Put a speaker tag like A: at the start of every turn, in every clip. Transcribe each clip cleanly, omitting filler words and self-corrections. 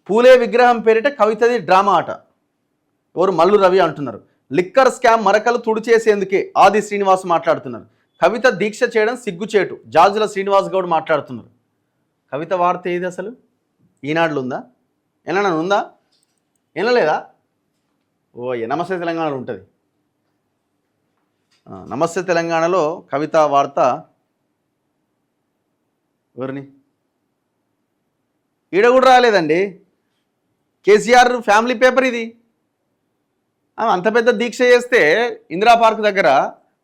A: పూలే విగ్రహం పేరిట కవితది డ్రామా ఆట. ఎవరు? మల్లు రవి అంటున్నారు. లిక్కర్ స్కామ్ మరకలు తుడిచేసేందుకే ఆది శ్రీనివాస్ మాట్లాడుతున్నారు. కవిత దీక్ష చేయడం సిగ్గుచేటు జాజుల శ్రీనివాస్ గౌడ్ మాట్లాడుతున్నారు. కవిత వార్త ఏది అసలు? ఈనాడులో ఉందా? ఏమన్నా ఉందా? వినలేదా? ఓ నమస్తే తెలంగాణలో ఉంటుంది. నమస్తే తెలంగాణలో కవిత వార్త ఎవరిని ఈడ కూడా రాలేదండి. కేసీఆర్ ఫ్యామిలీ పేపర్ ఇది. అంత పెద్ద దీక్ష చేస్తే ఇందిరా పార్క్ దగ్గర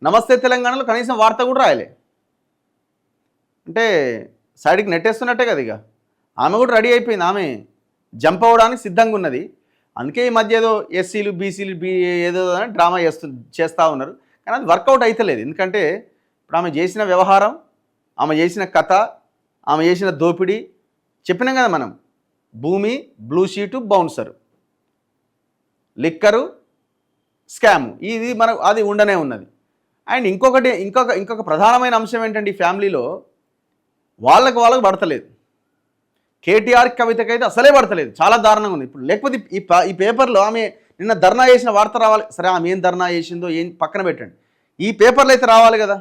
A: నమస్తే తెలంగాణలో కనీసం వార్త కూడా రాయలే. అంటే సైడ్కి నెట్టేస్తున్నట్టే కదా. ఇక ఆమె కూడా రెడీ అయిపోయింది, ఆమె జంప్ అవ్వడానికి సిద్ధంగా ఉన్నది. అందుకే ఈ మధ్య ఏదో ఎస్సీలు బీసీలు ఏదో డ్రామా చేస్తూ ఉన్నారు. కానీ అది వర్కౌట్ అవుతలేదు. ఎందుకంటే ఇప్పుడు ఆమె చేసిన వ్యవహారం, ఆమె చేసిన కథ, ఆమె చేసిన దోపిడీ చెప్పినాం కదా మనం. భూమి, blue sheet, bouncer, liquor, scam, ఇది మనకు అది ఉండనే ఉన్నది. అండ్ ఇంకొక ప్రధానమైన అంశం ఏంటంటే ఈ ఫ్యామిలీలో వాళ్ళకు పడతలేదు. కేటీఆర్ కవితకైతే అసలే పడతలేదు, చాలా దారుణంగా ఉంది. ఇప్పుడు లేకపోతే ఈ పేపర్లో ఆమె నిన్న ధర్నా చేసిన వార్త రావాలి. సరే, ఆమె ఏం ధర్నా చేసిందో ఏం పక్కన పెట్టండి, ఈ పేపర్లో అయితే రావాలి కదా.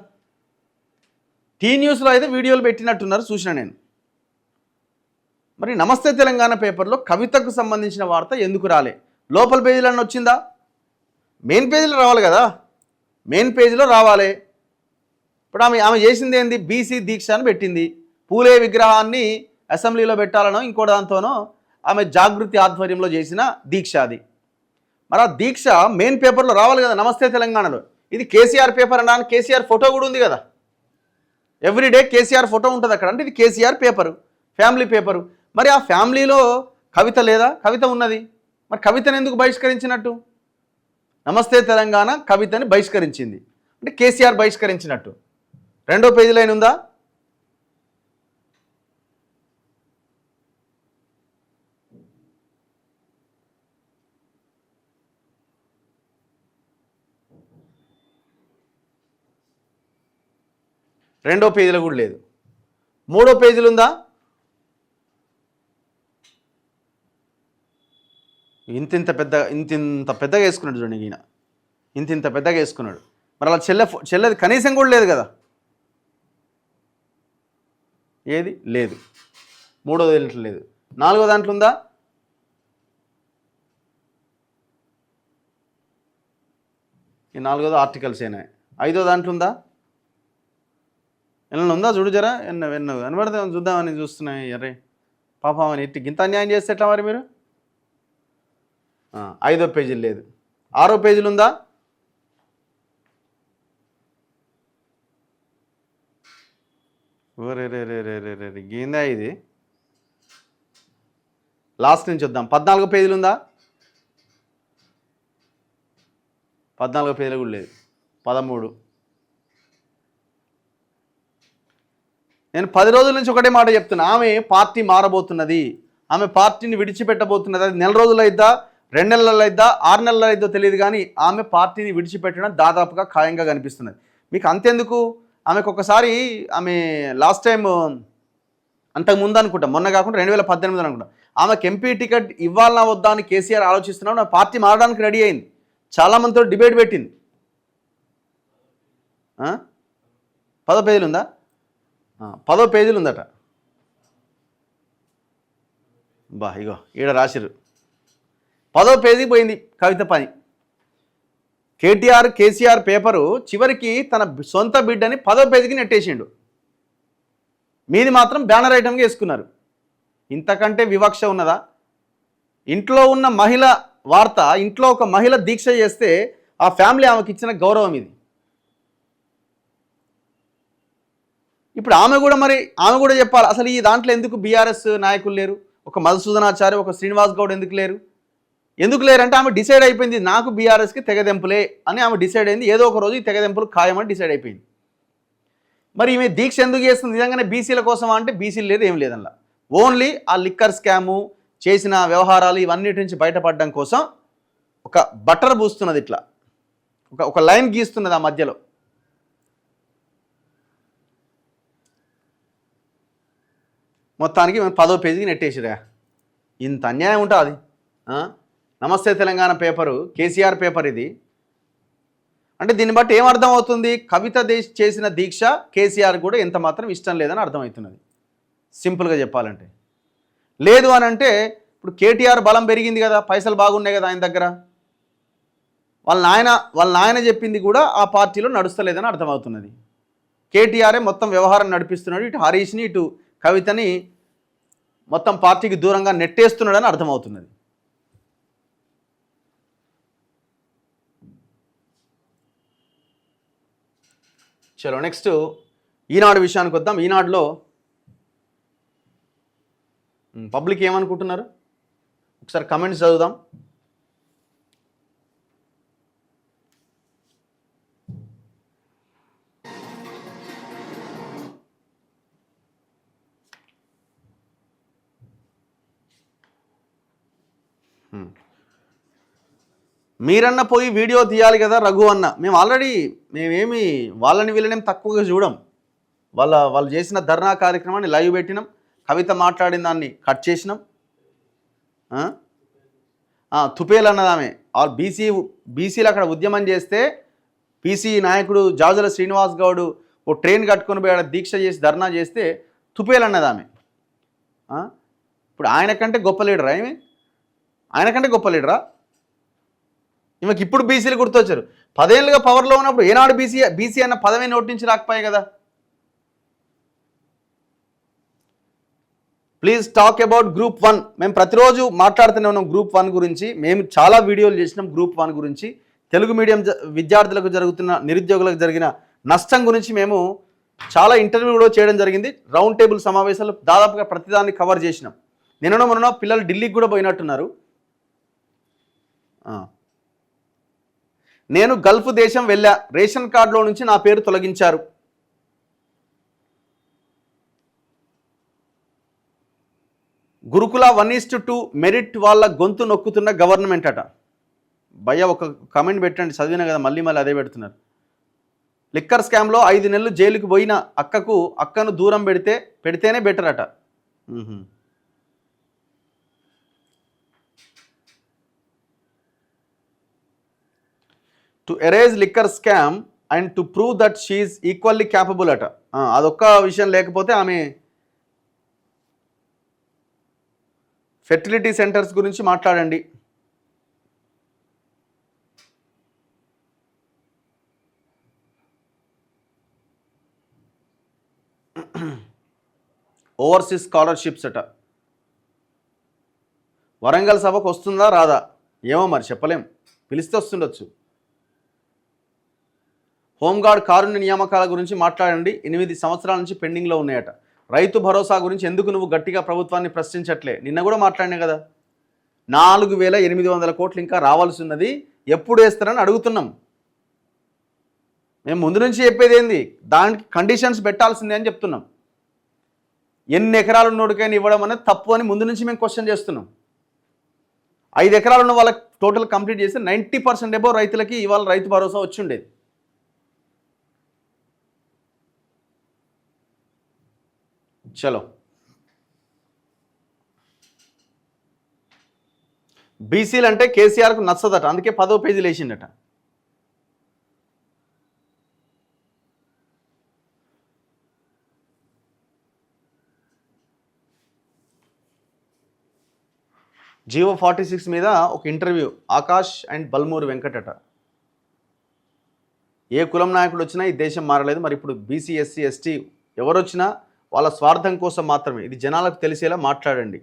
A: టీ న్యూస్లో అయితే వీడియోలు పెట్టినట్టున్నారు, చూసిన నేను. మరి నమస్తే తెలంగాణ పేపర్లో కవితకు సంబంధించిన వార్త ఎందుకు రాలే? లోపల పేజీలన్నీ వచ్చిందా? మెయిన్ పేజీలో రావాలి కదా, మెయిన్ పేజీలో రావాలి. ఇప్పుడు ఆమె చేసింది ఏంది? బీసీ దీక్ష అని పెట్టింది. పూలే విగ్రహాన్ని అసెంబ్లీలో పెట్టాలనో ఇంకో దాంతోనో ఆమె జాగృతి ఆధ్వర్యంలో చేసిన దీక్ష అది. మరి ఆ దీక్ష మెయిన్ పేపర్లో రావాలి కదా నమస్తే తెలంగాణలో. ఇది కేసీఆర్ పేపర్ అన్నా, కేసీఆర్ ఫోటో కూడా ఉంది కదా. ఎవ్రీడే కేసీఆర్ ఫోటో ఉంటుంది అక్కడ. అంటే ఇది కేసీఆర్ పేపరు, ఫ్యామిలీ పేపరు. మరి ఆ ఫ్యామిలీలో కవిత లేదా? కవిత ఉన్నది. మరి కవితను ఎందుకు బహిష్కరించినట్టు? నమస్తే తెలంగాణ కవితని బహిష్కరించింది అంటే కేసీఆర్ బహిష్కరించినట్టు. రెండో పేజీ లైన్ ఉందా? రెండో పేజీలో కూడా లేదు. మూడో పేజీలు ఉందా? ఇంత పెద్దగా వేసుకున్నాడు చూడండి ఈయన, ఇంత పెద్దగా వేసుకున్నాడు. మరి అలా చెల్లెది కనీసం కూడా లేదు కదా. ఏది లేదు. మూడో దాంట్లో లేదు. నాలుగో దాంట్లో ఉందా? ఈ నాలుగోదో ఆర్టికల్స్ ఏనా? ఐదో దాంట్లో ఉందా? ఏమన్నా ఉందా? చూడు జరా. ఎన్నో కనబడితే చూద్దామని చూస్తున్నాయి. అరే పాపం అని ఇంత అన్యాయం చేస్తే ఎట్లా మరి మీరు? ఐదో పేజీలు లేదు. ఆరో పేజీలు ఉందా? రే గీందా ఇది. లాస్ట్ నుంచి వద్దాం. 14 పేజీలు ఉందా? 14 పేజీలు కూడా లేదు. 13. నేను 10 రోజుల నుంచి ఒకటే మాట చెప్తున్నా, ఆమె పార్టీ మారబోతున్నది, ఆమె పార్టీని విడిచిపెట్టబోతున్నది. అది నెల రోజులు అయిద్దా, 2 నెలలు అయిద్దా, 6 నెలలు అయిద్దో తెలియదు, కానీ ఆమె పార్టీని విడిచిపెట్టడం దాదాపుగా ఖాయంగా కనిపిస్తున్నది. మీకు అంతెందుకు, ఆమెకు ఒకసారి ఆమె లాస్ట్ టైం అంతకుముందు అనుకుంటా, మొన్న కాకుండా 2018 అనుకుంటా, ఆమెకు ఎంపీ టికెట్ ఇవ్వాలన్నా వద్దా అని కేసీఆర్ ఆలోచిస్తున్నాడు. నా పార్టీ మారడానికి రెడీ అయింది, చాలామందితో డిబేట్ పెట్టింది. 10 పేజీలు ఉందా? 10 పేజీలు ఉందట. ఇగో ఈడ రాసిరు. 10వ పేజీ పోయింది కవిత పని. కేసీఆర్ పేపరు చివరికి తన సొంత బిడ్డని 10వ పేజీకి నెట్టేసిండు. మీది మాత్రం బ్యానర్ ఐటమ్గా వేసుకున్నారు. ఇంతకంటే వివక్ష ఉన్నదా? ఇంట్లో ఉన్న మహిళ వార్త, ఇంట్లో ఒక మహిళ దీక్ష చేస్తే ఆ ఫ్యామిలీ ఆమెకి ఇచ్చిన గౌరవం ఇది. ఇప్పుడు ఆమె కూడా చెప్పాలి, అసలు ఈ దాంట్లో ఎందుకు బీఆర్ఎస్ నాయకులు లేరు? ఒక మధుసూదనాచారి, ఒక శ్రీనివాస్ గౌడ్ ఎందుకు లేరంటే ఆమె డిసైడ్ అయిపోయింది, నాకు బీఆర్ఎస్కి తెగదెంపులే అని ఆమె డిసైడ్ అయింది. ఏదో ఒక రోజు ఈ తెగదెంపులు ఖాయమని డిసైడ్ అయిపోయింది. మరి ఈమె దీక్ష ఎందుకు చేస్తుంది? నిజంగానే బీసీల కోసం అంటే బీసీలు లేదు, ఏం లేదల్లా. ఓన్లీ ఆ లిక్కర్ స్కాము చేసిన వ్యవహారాలు ఇవన్నిటి నుంచి బయటపడడం కోసం ఒక బట్టర్ పూస్తున్నది, ఇట్లా ఒక లైన్ గీస్తున్నది ఆ మధ్యలో. మొత్తానికి 10వ పేజీకి నెట్టేసిరా. ఇంత అన్యాయం ఉంటుంది. నమస్తే తెలంగాణ పేపరు, కేసీఆర్ పేపర్ ఇది. అంటే దీన్ని బట్టి ఏమర్థం అవుతుంది? కవిత చేసిన దీక్ష కేసీఆర్ కూడా ఎంత మాత్రం ఇష్టం లేదని అర్థమవుతున్నది, సింపుల్గా చెప్పాలంటే. లేదు అని అంటే ఇప్పుడు కేటీఆర్ బలం పెరిగింది కదా, పైసలు బాగున్నాయి కదా ఆయన దగ్గర, వాళ్ళ నాయన చెప్పింది కూడా ఆ పార్టీలో నడుస్తలేదని అర్థమవుతున్నది. కేటీఆరే మొత్తం వ్యవహారం నడిపిస్తున్నాడు, ఇటు హరీష్ని ఇటు కవితని మొత్తం పార్టీకి దూరంగా నెట్టేస్తున్నాడని అర్థమవుతున్నది. చలో నెక్స్ట్ ఈనాడు విషయానికి వద్దాం. ఈనాడులో పబ్లిక్ ఏమనుకుంటున్నారు ఒకసారి కమెంట్స్ చదువుదాం. మీరన్న పోయి వీడియో తీయాలి కదా రఘు అన్న. మేమేమి వాళ్ళని వీళ్ళనేం తక్కువగా చూడం. వాళ్ళు చేసిన ధర్నా కార్యక్రమాన్ని లైవ్ పెట్టినాం, కవిత మాట్లాడిన దాన్ని కట్ చేసినాం. తుపేలు అన్నదామే బీసీలు అక్కడ ఉద్యమం చేస్తే బీసీ నాయకుడు జాజుల శ్రీనివాస్ గౌడ్ ఓ ట్రైన్ కట్టుకొని పోయి దీక్ష చేసి ధర్నా చేస్తే తుపేలు అన్నదామే. ఇప్పుడు ఆయన కంటే గొప్ప లీడరా? ఆయన కంటే గొప్ప లీడరా? ఈమెకి ఇప్పుడు బీసీలు గుర్తొచ్చారు. 10 ఏళ్ళుగా పవర్లో ఉన్నప్పుడు ఏనాడు బీసీ అన్న పదవి నోటి నుంచి రాకపోయాయి కదా. Please talk about group 1. మేము ప్రతిరోజు మాట్లాడుతూనే ఉన్నాం గ్రూప్ 1 గురించి. మేము చాలా వీడియోలు చేసినాం గ్రూప్ 1 గురించి. తెలుగు మీడియం విద్యార్థులకు జరుగుతున్న, నిరుద్యోగులకు జరిగిన నష్టం గురించి మేము చాలా ఇంటర్వ్యూ కూడా చేయడం జరిగింది. రౌండ్ టేబుల్ సమావేశాలు దాదాపుగా ప్రతిదాన్ని కవర్ చేసినాం. మొన్న పిల్లలు ఢిల్లీకి కూడా పోయినట్టున్నారు. నేను గల్ఫ్ దేశం వెళ్ళా, రేషన్ కార్డులో నుంచి నా పేరు తొలగించారు. గురుకుల 1:2 మెరిట్ వాళ్ళ గొంతు నొక్కుతున్న గవర్నమెంట్ అట. భయ్య ఒక కమెంట్ పెట్టండి, చదివినా కదా మళ్ళీ అదే పెడుతున్నారు. లిక్కర్ స్కామ్లో 5 నెలలు జైలుకు పోయిన అక్కను దూరం పెడితేనే బెటర్ అట. To erase liquor scam and to prove that she is equally capable అట. అదొక్క విషయం లేకపోతే ఆమె ఫెర్టిలిటీ సెంటర్స్ గురించి మాట్లాడండి. ఓవర్సీస్ స్కాలర్షిప్స్ అట. వరంగల్ సభకు వస్తుందా రాదా ఏమో మరి చెప్పలేం, పిలిస్తే వస్తుండొచ్చు. హోంగార్డ్ కారుణ్య నియామకాల గురించి మాట్లాడండి, 8 సంవత్సరాల నుంచి పెండింగ్లో ఉన్నాయట. రైతు భరోసా గురించి ఎందుకు నువ్వు గట్టిగా ప్రభుత్వాన్ని ప్రశ్నించట్లే? నిన్న కూడా మాట్లాడినా కదా. 4,800 కోట్లు ఇంకా రావాల్సి ఉన్నది, ఎప్పుడు వేస్తారని అడుగుతున్నాం. మేము ముందు నుంచి చెప్పేది ఏంది, దానికి కండిషన్స్ పెట్టాల్సిందే అని చెప్తున్నాం. ఎన్ని ఎకరాలు ఉన్నోడికైనా ఇవ్వడం అనేది తప్పు అని ముందు నుంచి మేము క్వశ్చన్ చేస్తున్నాం. 5 ఎకరాలు ఉన్న వాళ్ళకి టోటల్ కంప్లీట్ చేస్తే 90% ఎబో రైతులకి ఇవాళ రైతు భరోసా వచ్చి ఉండేది. చలో, బీసీలు అంటే కేసీఆర్కు నచ్చదట, అందుకే 10వ పేజీలు వేసిండట. జియో 46 మీద ఒక ఇంటర్వ్యూ, ఆకాష్ అండ్ బల్మూరి వెంకటట. ఏ కులం నాయకుడు వచ్చినా ఈ దేశం మారలేదు, మరి ఇప్పుడు బీసీ ఎస్సీ ఎస్టీ ఎవరు వచ్చినా వాళ్ళ స్వార్థం కోసం మాత్రమే, ఇది జనాలకు తెలిసేలా మాట్లాడండి.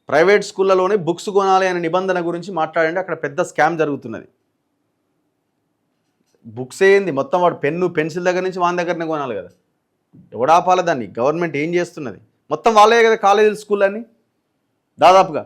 A: ప్రైవేట్ స్కూళ్ళలోనే బుక్స్ కొనాలి అనే నిబంధన గురించి మాట్లాడండి, అక్కడ పెద్ద స్కామ్ జరుగుతున్నది. బుక్స్ ఏంది, మొత్తం వాడు పెన్ను పెన్సిల్ దగ్గర నుంచి వాని దగ్గరనే కొనాలి కదా. ఎవడాపాల దాన్ని? గవర్నమెంట్ ఏం చేస్తున్నది? మొత్తం వాళ్ళే కదా కాలేజీలు స్కూల్ అన్నీ దాదాపుగా.